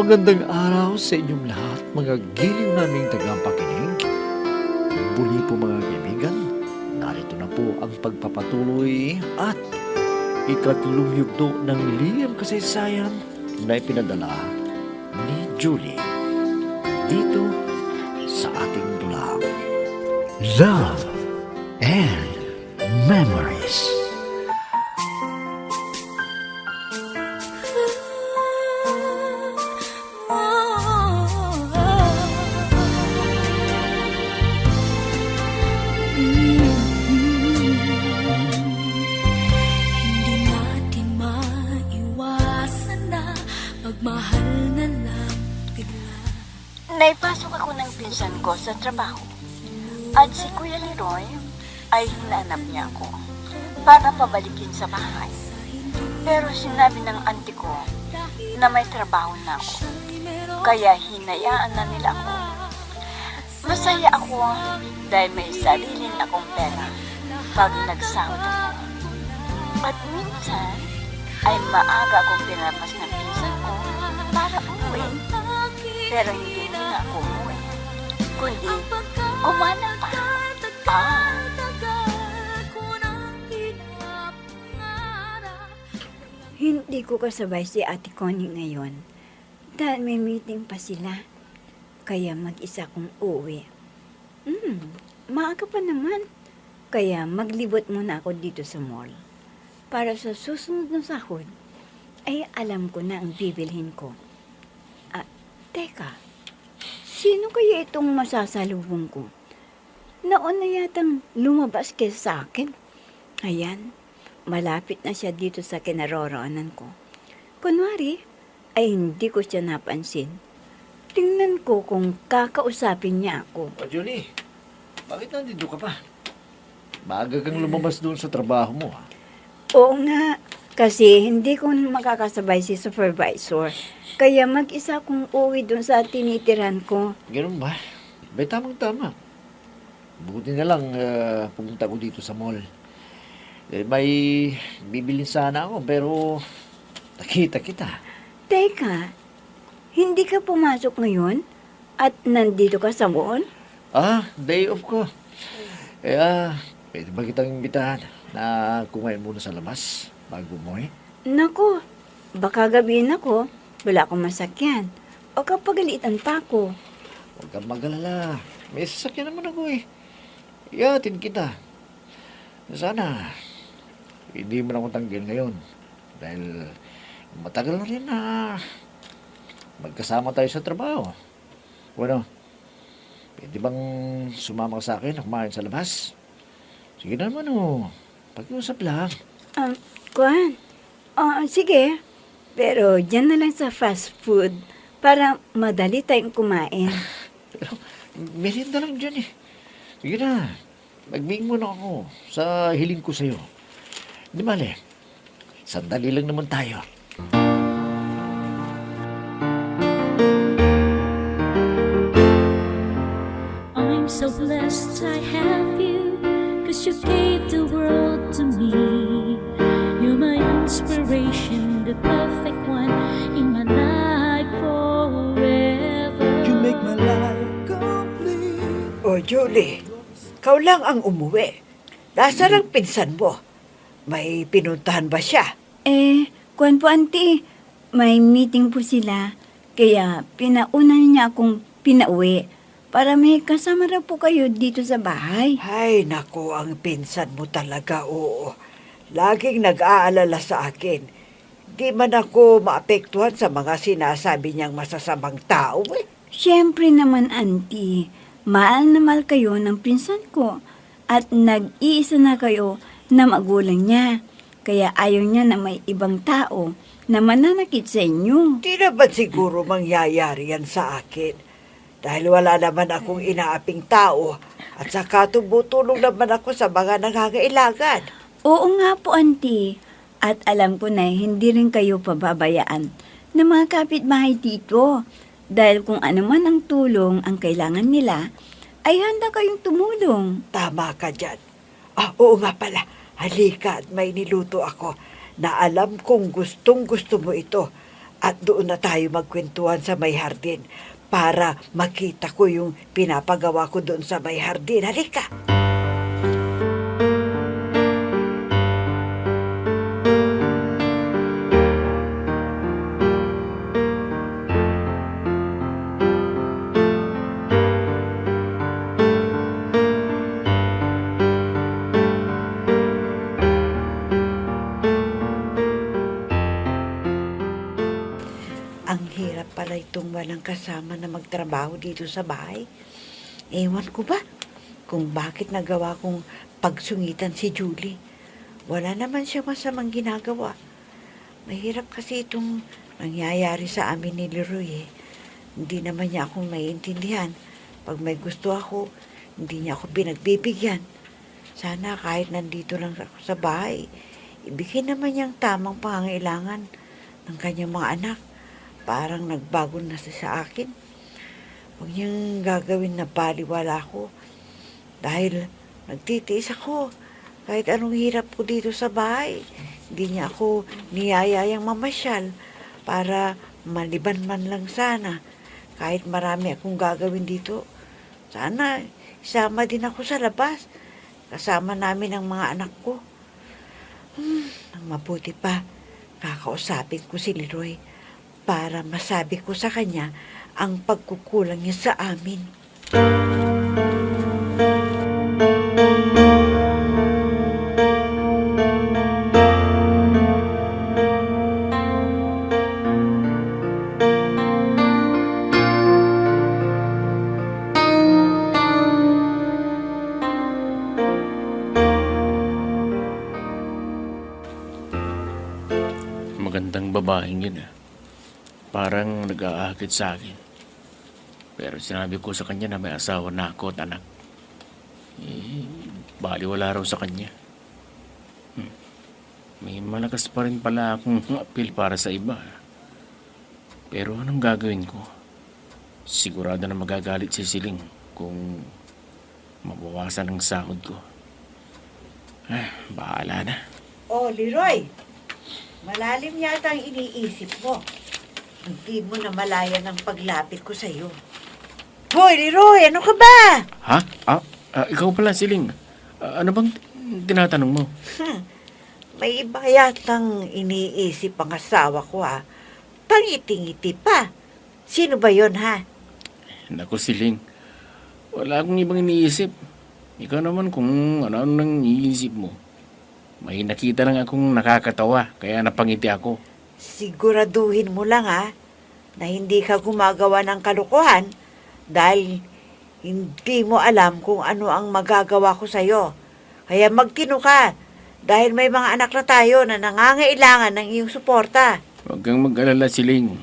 Magandang araw sa inyong lahat, mga giliw naming tagapakinig. Muli po mga kaibigan, narito na po ang pagpapatuloy at ikatlong yugto ng liham kasaysayan na ipinadala ni Julie dito sa ating dulang Love and Memories. Hindi natin maiwasan na magmahal na lang bigla. Naipasok ako ng pinsan ko sa trabaho at si Kuya Leroy ay hinanap niya ako para pabalikin sa bahay. Pero sinabi ng auntie ko na may trabaho na ako, kaya hinayaan na nila ako. Masaya ako dahil may sarili na akong pera pag nagsahod ako. At minsan ay maaga akong pinalabas ng pinsan ko para umuwi. Pero hindi na ako umuwi, kundi gumana pa. Hindi ko kasabay si Ate Connie ngayon dahil may meeting pa sila. Kaya mag-isa kong uuwi. Maaga pa naman. Kaya maglibot muna ako dito sa mall. Para sa susunod na sahod, ay alam ko na ang bibilhin ko. Teka, sino kaya itong masasalubong ko? Naon na yatang lumabas kaya sa akin. Ayan, malapit na siya dito sa kinaroroonan ko. Kunwari, ay hindi ko siya napansin. Tingnan ko kung kakausapin niya ako. Julie, bakit nandito ka pa? Maaga kang lumabas doon sa trabaho mo, ha? Oo nga, kasi hindi ko makakasabay si supervisor. Kaya mag-isa kong uwi doon sa tinitiran ko. Ganun ba? May tamang-tama. Buti na lang pumunta ko dito sa mall. May bibilin sana ako, pero nakita kita. Teka, hindi ka pumasok ngayon? At nandito ka sa mall? Day off ko. Kaya, pwede ba kitang imbitahan na kumain muna sa labas bago mo eh? Naku, baka gabihin ako. Wala akong masakyan. O kapagalitan pa ako. Huwag kang mag-alala. May sasakyan naman ako eh. Iyatin kita. Sana, hindi mo na akong tanggil ngayon. Dahil matagal na rin na magkasama tayo sa trabaho. Bueno, pwede bang sumama ka sa akin na kumain sa labas? Sige naman oh. Pag-iusap lang. Kuan? Sige. Pero dyan na lang sa fast food para madali tayong kumain. Pero, merienda lang dyan eh. Sige na. Magbing muna ako sa hiling ko sa'yo. Di mali. Sandali lang naman tayo. I'm so blessed I have you, 'cause you gave the world to me. You're my inspiration, the perfect one in my life forever. You make my life complete. O, Julie, ikaw lang ang umuwi. Nasaan ang pinsan mo? May pinuntahan ba siya? Kuan po, auntie, may meeting po sila. Kaya pinauna niya akong pinauwi para may kasama na po kayo dito sa bahay. Ay, naku, ang pinsan mo talaga, oo. Laging nag-aalala sa akin. Di man ako maapektuhan sa mga sinasabi niyang masasamang tao, eh. Siyempre naman, auntie, mahal na mahal kayo ng pinsan ko at nag-iisa na kayo na magulang niya. Kaya ayaw niya na may ibang tao na mananakit sa inyo. Di naman siguro mangyayari yan sa akin. Dahil wala naman akong inaaping tao at saka tumutulong naman ako sa mga nangangailangan. Oo nga po, auntie. At alam ko na hindi rin kayo pababayaan ng mga kapitbahay dito. Dahil kung ano man ang tulong ang kailangan nila, ay handa kayong tumulong. Tama ka dyan. Oo nga pala. Halika at may niluto ako na alam kong gustong-gusto mo ito. At doon na tayo magkwentuhan sa may hardin para makita ko yung pinapagawa ko doon sa may hardin. Halika! Ang hirap pala itong walang kasama na magtrabaho dito sa bahay. Ewan ko ba kung bakit nagawa kong pagsungitan si Julie. Wala naman siya masamang ginagawa. Mahirap kasi itong nangyayari sa amin ni Leroy eh. Hindi naman niya ako maiintindihan. Pag may gusto ako, hindi niya ako pinagbibigyan. Sana kahit nandito lang ako sa bahay, ibigay naman niyang tamang pangangailangan ng kanyang mga anak. Parang nagbago na siya sa akin. Huwag niyang gagawin na baliwala ko. Dahil nagtitiis ako. Kahit anong hirap ko dito sa bahay, hindi niya ako niyayayang mamasyal para maliban man lang sana. Kahit marami akong gagawin dito, sana isama din ako sa labas. Kasama namin ang mga anak ko. Ang mabuti pa, kakausapin ko si Leroy para masabi ko sa kanya ang pagkukulang niya sa amin. Magandang babaeng yun ah. Parang nag-aakit sa akin. Pero sinabi ko sa kanya na may asawa na ako at anak. Baliwala raw sa kanya. May malakas pa rin pala akong appeal para sa iba. Pero anong gagawin ko? Sigurado na magagalit si Siling kung mabawasan ang sahod ko. Bahala na. Oh, Leroy! Malalim yata ang iniisip mo. Hindi mo na malaya ng paglapit ko sa'yo. Hoy, Leroy! Ano ka ba? Ha? Ikaw pala, Siling. Ano bang tinatanong mo? May iba yatang iniisip ang asawa ko, ha? Pangiti-ngiti pa. Sino ba yon ha? Naku, Siling. Wala akong ibang iniisip. Ikaw naman kung ano nang iniisip mo. May nakita lang akong nakakatawa, kaya napangiti ako. Siguraduhin mo lang, ha? Na hindi ka gumagawa ng kalokohan dahil hindi mo alam kung ano ang magagawa ko sa'yo. Kaya magtino ka dahil may mga anak na tayo na nangangailangan ng iyong suporta. Huwag kang mag-alala, Siling.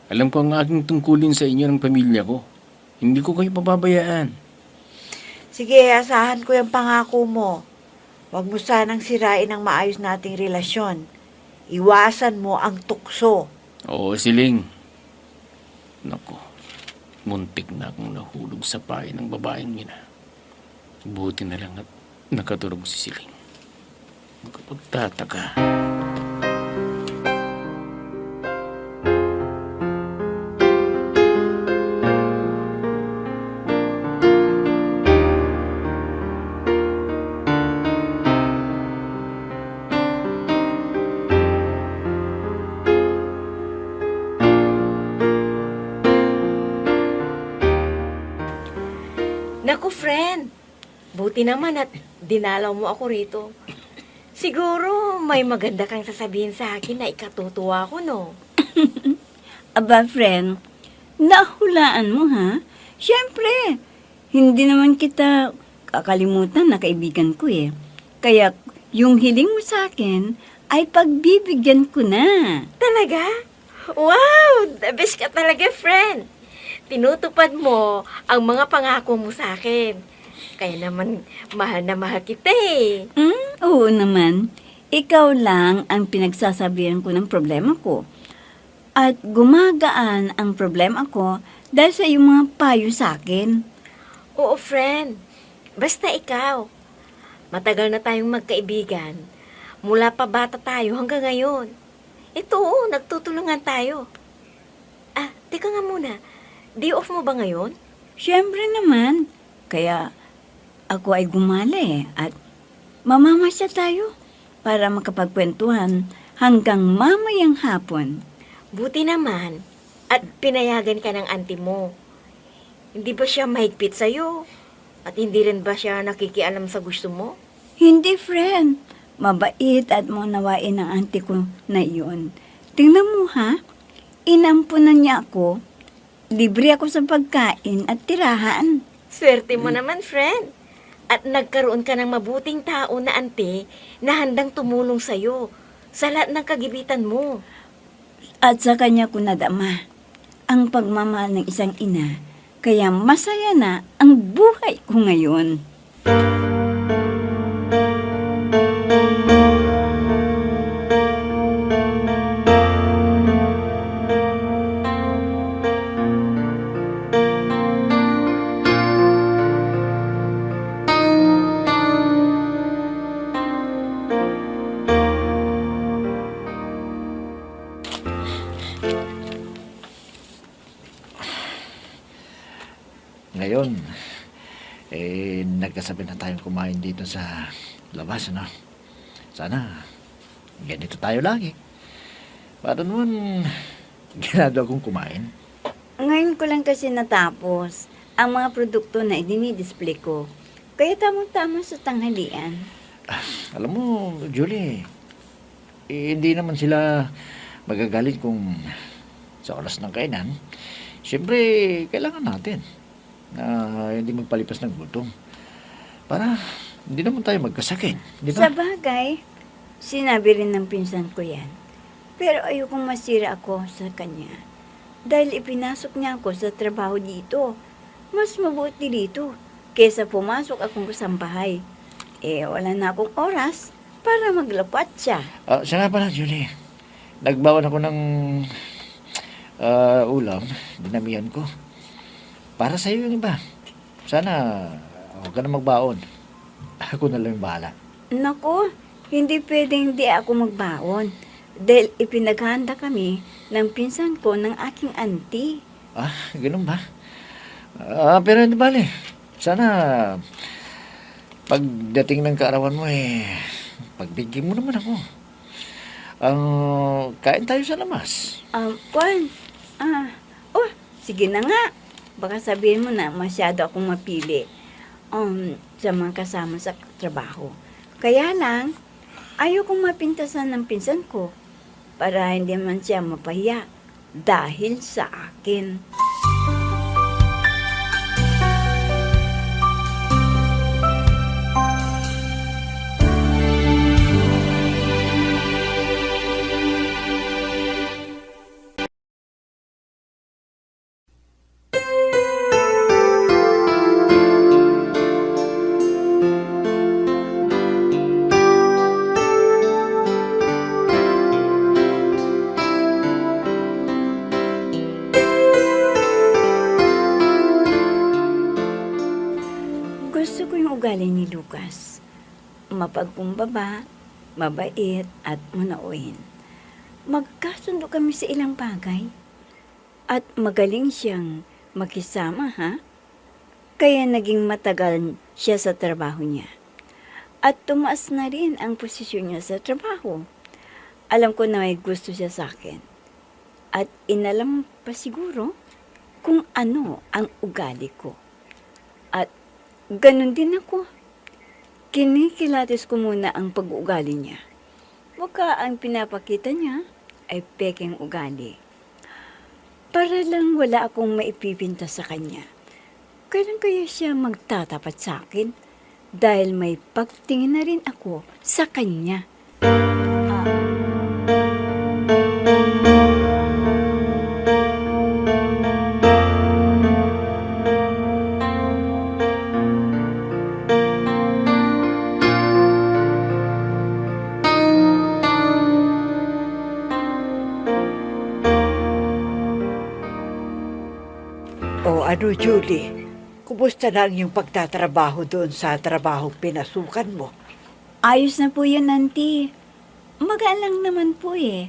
Alam ko ang aking tungkulin sa inyo ng pamilya ko. Hindi ko kayo pababayaan. Sige, asahan ko yung pangako mo. Huwag mo sanang sirain ang maayos nating relasyon. Iwasan mo ang tukso. Oo, Siling. Naku, muntik na akong nahulog sa pahay ng babaeng yun. Buti na lang at nakatulog si Siling. Magkapagtataka. Naku, friend. Buti naman at dinalaw mo ako rito. Siguro may maganda kang sasabihin sa akin na ikatutuwa ko, no? Aba, friend, nahulaan mo, ha? Siyempre, hindi naman kita kakalimutan na kaibigan ko, eh. Kaya, yung hiling mo sa akin ay pagbibigyan ko na. Talaga? Wow! The best ka talaga, friend. Tinutupad mo ang mga pangako mo sa akin. Kaya naman, mahal na mahal kita eh. Oo naman. Ikaw lang ang pinagsasabihan ko ng problema ko. At gumagaan ang problema ko dahil sa iyong mga payo sa akin. Oo, friend. Basta ikaw. Matagal na tayong magkaibigan. Mula pa bata tayo hanggang ngayon. Ito, nagtutulungan tayo. teka nga muna. Day off mo ba ngayon? Siyempre naman. Kaya ako ay gumala at mamamasya tayo para makapagkwentuhan hanggang mamayang hapon. Buti naman. At pinayagan ka ng auntie mo. Hindi ba siya mahigpit sa'yo? At hindi rin ba siya nakikialam sa gusto mo? Hindi, friend. Mabait at maunawain ang auntie ko na iyon. Tingnan mo ha, inampunan niya ako. Libre ako sa pagkain at tirahan. Swerte mo naman, friend. At nagkaroon ka ng mabuting tao na auntie na handang tumulong sa'yo sa lahat ng kagibitan mo. At sa kanya ko nadama ang pagmamahal ng isang ina. Kaya masaya na ang buhay ko ngayon. Ngayon, nagkasabi na tayong kumain dito sa labas, ano? Sana, ganito tayo lagi. Para naman, ginagawa kong kumain. Ngayon ko lang kasi natapos ang mga produkto na dinidisplay ko. Kaya tamang-tama sa tanghalian. Alam mo, Julie, hindi naman sila magagalit kung sa oras ng kainan. Siyempre, kailangan natin na hindi magpalipas ng gutom. Para hindi naman tayo magkasakit, di ba? Sa bagay, sinabi rin ng pinsan ko yan. Pero ayokong masira ako sa kanya. Dahil ipinasok niya ako sa trabaho dito. Mas mabuti dito kesa pumasok akong kasambahay. Wala na akong oras para maglapat siya. Siya nga pala, Julie. Nagbawan ako ng ulam, dinamihan ko. Para sa iyo yung iba. Sana huwag ka na magbaon. Ako na lang yung bahala. Naku, hindi pwedeng hindi ako magbaon. Dahil ipinaghanda kami ng pinsan ko ng aking auntie. Ganun ba? Pero hindi bale. Sana pagdating ng kaarawan mo pagbigyan mo naman ako. Kain tayo sa lamas. Juan, sige na nga. Baka sabihin mo na masyado akong mapili sa mga kasama sa trabaho. Kaya lang, ayokong mapintasan ng pinsan ko para hindi man siya mapahiya dahil sa akin. Gusto ko yung ugali ni Lucas. Mapagkumbaba, mabait, at munauin. Magkasundo kami sa ilang bagay. At magaling siyang makisama, ha? Kaya naging matagal siya sa trabaho niya. At tumaas na rin ang posisyon niya sa trabaho. Alam ko na may gusto siya sa akin. At inalam pa siguro kung ano ang ugali ko. At ganun din ako. Kinikilatis ko muna ang pag-uugali niya. Baka ang pinapakita niya ay pekeng ugali. Para lang wala akong maipipinta sa kanya. Kailan kaya siya magtatapat sa akin? Dahil may pagtingin na rin ako sa kanya. Ano, Julie? Kumusta na ang iyong pagtatrabaho doon sa trabaho pinasukan mo? Ayos na po yun, auntie. Magaan lang naman po eh.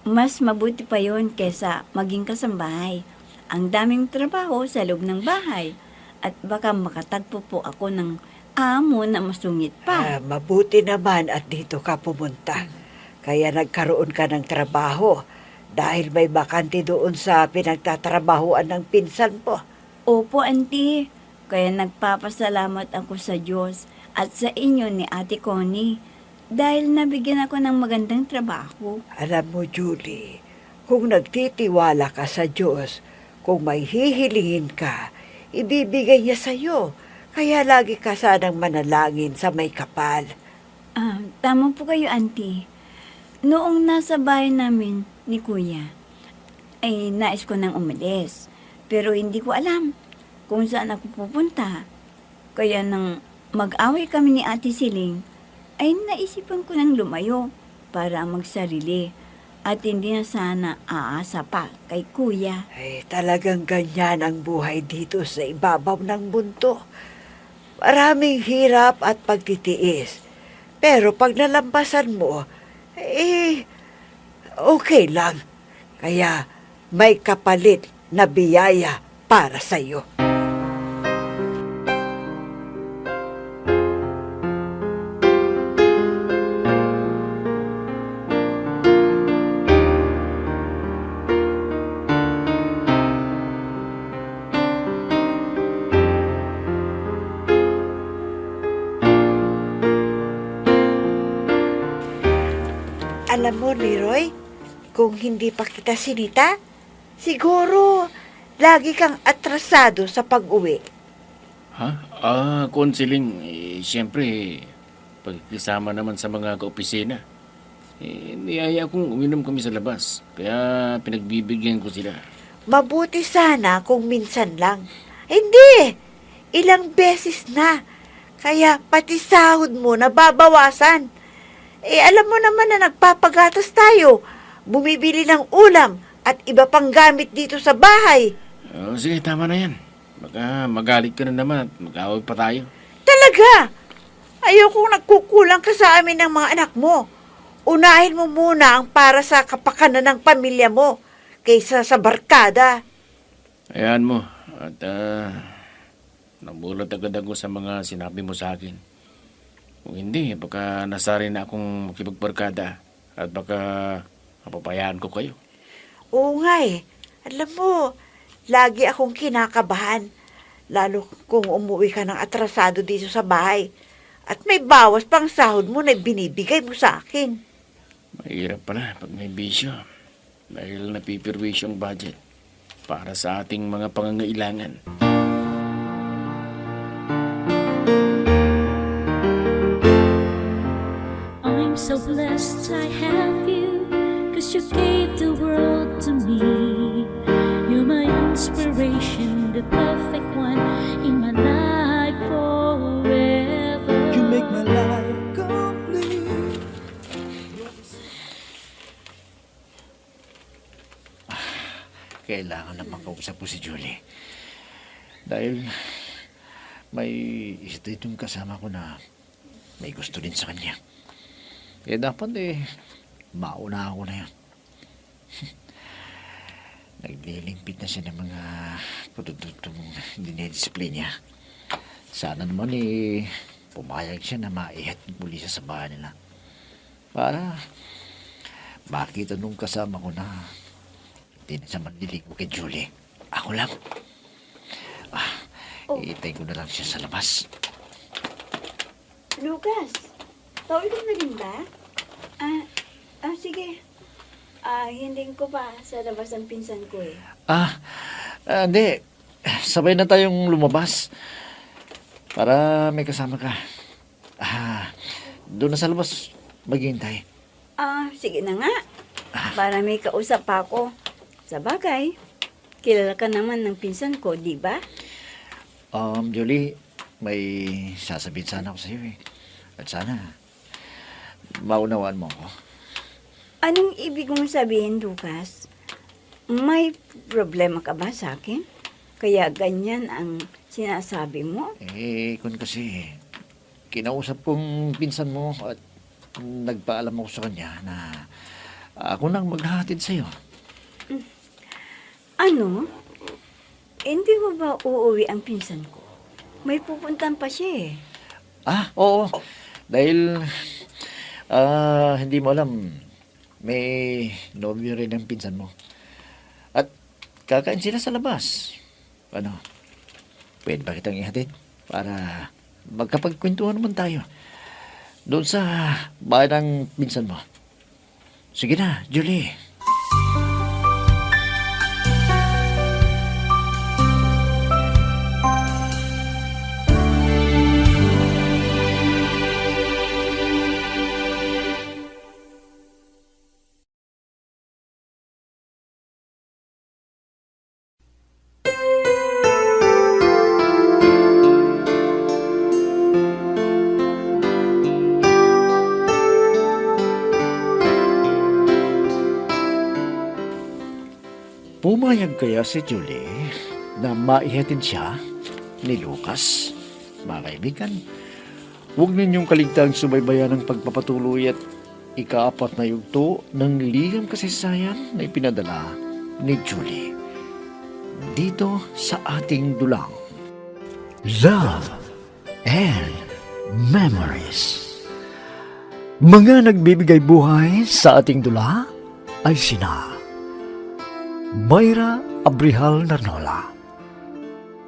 Mas mabuti pa yon kesa maging kasambahay ang daming trabaho sa loob ng bahay at baka makatagpo po ako ng amo na masungit pa. Mabuti naman at dito ka pumunta. Kaya nagkaroon ka ng trabaho dahil may bakante doon sa pinagtatrabahuan ng pinsan mo. Opo, auntie. Kaya nagpapasalamat ako sa Diyos at sa inyo ni Ate Connie dahil nabigyan ako ng magandang trabaho. Alam mo, Julie, kung nagtitiwala ka sa Diyos, kung may hihilingin ka, ibibigay niya sa'yo. Kaya lagi ka sanang manalangin sa may kapal. Tama po kayo, auntie. Noong nasa bahay namin ni Kuya, ay nais ko nang umalis. Pero hindi ko alam kung saan ako pupunta. Kaya nang mag-away kami ni Ate Siling, ay naisipan ko nang lumayo para magsarili at hindi na sana aasa pa kay Kuya. Ay, talagang ganyan ang buhay dito sa ibabaw ng mundo. Maraming hirap at pagtitiis. Pero pag nalampasan mo, okay lang. Kaya may kapalit na biyaya para sa'yo. Alam mo, Leroy, kung hindi pa kita sinita, siguro lagi kang atrasado sa pag-uwi. Ha? Konseling, siyempre, pagkisama naman sa mga kaopisina. Niyaya kong uminom kami sa labas, kaya pinagbibigyan ko sila. Mabuti sana kung minsan lang. Hindi! Ilang beses na. Kaya pati sahod mo nababawasan. Alam mo naman na nagpapagatas tayo. Bumibili ng ulam at iba pang gamit dito sa bahay. Sige, tama na yan. Baka magalit ka na naman at mag-away pa tayo. Talaga! Ayokong nagkukulang ka sa amin ng mga anak mo. Unahin mo muna ang para sa kapakanan ng pamilya mo kaysa sa barkada. Ayan mo. At nabulat agad ako sa mga sinabi mo sa akin. Kung hindi, baka nasarin na akong makipagbarkada at baka mapapayaan ko kayo. Oo nga eh. Alam mo, lagi akong kinakabahan. Lalo kung umuwi ka ng atrasado dito sa bahay. At may bawas pang sahod mo na binibigay mo sa akin. Mahirap pala pag may bisyo. Dahil napipirwisyo ang budget para sa ating mga pangangailangan. I'm so blessed I have you, 'cause you gave the world to me. You're my inspiration, the perfect one in my life forever. You make my life complete. Kailangan na makausap ko si Julie. Dahil may isa ditong kasama ko na may gusto din sa kanya. Kaya dapat mauna ako na yan. Naglilimpit na siya ng mga produktong dinedisplay niya. Sana naman pumayag siya na maihatid muli siya sa bahay nila. Para makita nung kasama ko na hindi na siya manliligo kay Julie. Ako lang. Iitay ko na lang siya sa labas. Lucas, tawid ka na rin ba? Sige. Hindi ko pa sa labas ang pinsan ko eh. Hindi. Sabay na tayong lumabas. Para may kasama ka. Doon na sa labas maghihintay. Sige na nga. Para may kausap pa ako. Sa bagay, kilala ka naman ng pinsan ko, di ba? Julie, may sasabihin sana ako sa iyo eh. At sana, maunawaan mo ako. Anong ibig mong sabihin, Lucas? May problema ka ba sa akin? Kaya ganyan ang sinasabi mo? Kung kasi, kinausap kong pinsan mo at nagpaalam ako sa kanya na ako nang maghahatid sa iyo. Ano? Hindi mo ba uuwi ang pinsan ko? May pupuntan pa siya eh. Oo. Dahil, hindi mo alam, may nobyo rin ang pinsan mo. At kakain sila sa labas. Ano, pwede ba kitang ihatid? Para magkapagkwentuhan naman tayo. Doon sa bahay ng pinsan mo. Sige na, Julie. Pumayag kaya si Julie na maihatid siya ni Lucas? Mga kaibigan, huwag ninyong kaligtang subaybayan ang pagpapatuloy at ikaapat na yugto ng ligang kasaysayan na ipinadala ni Julie. Dito sa ating dulang. Love and Memories. Mga nagbibigay buhay sa ating dula ay sina Mayra Abrihal Narnola,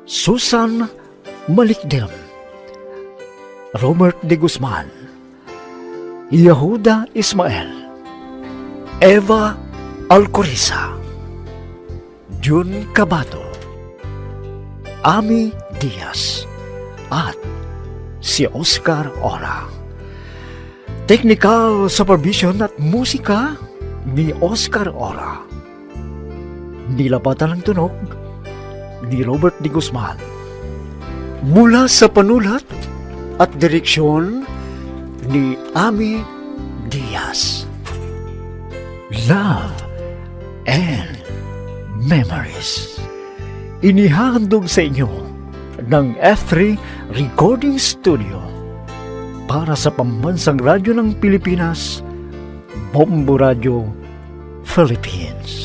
Susan Malikdem, Robert de Guzman, Yehuda Ismael, Eva Alcoriza, Jun Cabato, Ami Diaz, at si Oscar Ora. Technical supervision at musika ni Oscar Ora. Nilapatan ng tunog ni Robert de Guzman. Mula sa panulat at direksyon ni Ami Diaz. Love and Memories. Inihahandog sa inyo ng F3 Recording Studio para sa Pambansang Radyo ng Pilipinas, Bombo Radio, Philippines.